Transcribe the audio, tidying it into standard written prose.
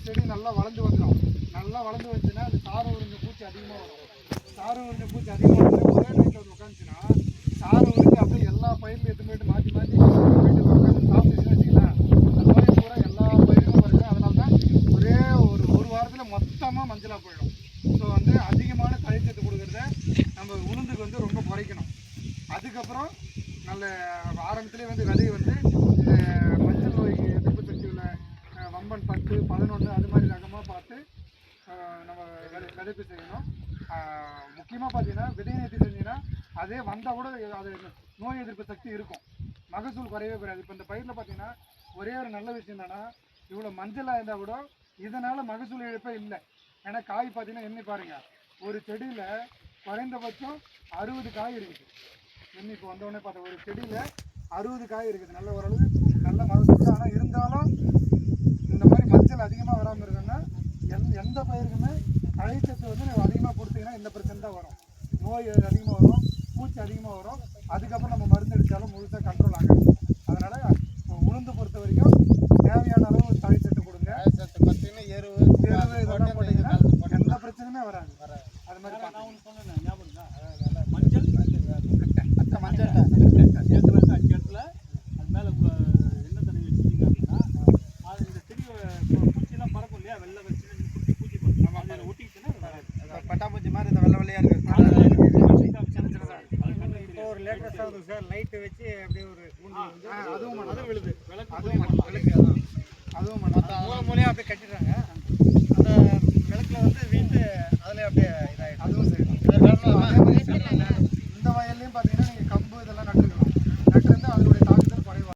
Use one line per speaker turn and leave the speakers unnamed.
செடி நல்லா வளர்ந்து வந்துடும். நல்லா வளர்ந்து வந்துச்சுன்னா அது சாறு உறிஞ்ச பூச்சி அதிகமாக வரும். சாறு உறிஞ்ச பூச்சி அதிகமாக வந்து ஒரே நைட்டில் வந்து உட்காந்துச்சுன்னா சாறு உறிஞ்சு அப்படியே எல்லா பயிர்லையும் எடுத்து போயிட்டு மாற்றி மாற்றி வீட்டுக்கு உட்காந்து சாப்பிட்டுச்சுன்னு வச்சுக்கலாம், அந்த நோய் பூரா எல்லா பயிருக்கும் வருது. அதனால தான் ஒரே ஒரு வாரத்தில் மொத்தமாக மஞ்சளாக போயிடும். ஸோ வந்து அதிகமான தழைச்சத்து கொடுக்குறத நம்ம உளுந்துக்கு வந்து ரொம்ப குறைக்கணும். அதுக்கப்புறம் நல்ல ஆரம்பத்துலேயே வந்து விதையை வந்து மஞ்சள் நோய்க்கு எதிர்ப்பு சக்தி உள்ள வம்பன் 10, 11 அது மாதிரி ரகமாக பார்த்து நம்ம விதைப்பு செய்யணும். முக்கியமாக பார்த்தீங்கன்னா விதை நேர்த்தி செஞ்சீங்கன்னா அதே வந்தால் கூட அது நோய் எதிர்ப்பு சக்தி இருக்கும், மகசூல் குறையவே குறையாது. இப்போ இந்த பயிரில் பார்த்தீங்கன்னா ஒரே ஒரு நல்ல விஷயம் என்னென்னா இவ்வளோ மஞ்சளாக இருந்தால் கூட இதனால் மகசூல் இழப்பே இல்லை. ஏன்னா காய் பார்த்தீங்கன்னா எண்ணி பாருங்கள், ஒரு செடியில் குறைந்தபட்சம் 60 காய் இருக்குது. எண்ணி இப்போ வந்தோடனே பார்த்தா ஒரு செடியில் 60 காய் இருக்குது. நல்ல ஓரளவு நல்ல மகசூல். ஆனால் இருந்தாலும் இந்த மாதிரி மஞ்சள் அதிகமாக வராமல் இருக்குன்னா எந்த பயிருக்குமே தழைச்சத்து வந்து அதிகமாக கொடுத்தீங்கன்னா இந்த பிரச்சனை தான் வரும். நோய் அதிகமாக வரும், பூச்சி அதிகமாக வரும். அதுக்கப்புறம் நம்ம மருந்து அடித்தாலும் முழுசாக கண்ட்ரோல் ஆகாது. அதனால் உளுந்து பொறுத்த வரைக்கும் தேவையான அளவு தழைச்சத்து கொடுங்க. பார்த்தீங்கன்னா எருவு இதெல்லாம் போட்டிங்கன்னா எந்த பிரச்சனையுமே வராது. அது மாதிரி நான் ஒன்று சொன்னேன், ஞாபகம் தான். மஞ்சள் மஞ்சள் 5 இடத்துல அது மேலே என்ன தண்ணி வச்சுட்டீங்க அப்படின்னா அது இந்த செடி பூச்சிலாம் பறக்கும் இல்லையா, வெள்ளை வச்சு குட்டி பூச்சி பறக்கும். நம்ம அதில் ஒட்டிக்கிச்சுன்னா பட்டாம்பூச்சி மாதிரி இந்த வெள்ளை வெள்ளையாக இருக்குது. இப்போ ஒரு லேட்டஸ்ட்டாக இருக்குது சார், லைட்டு வச்சு அப்படியே ஒரு அதுவும் விழுது, அதுவும் மூலையாக அப்படியே கட்டிடுறாங்க.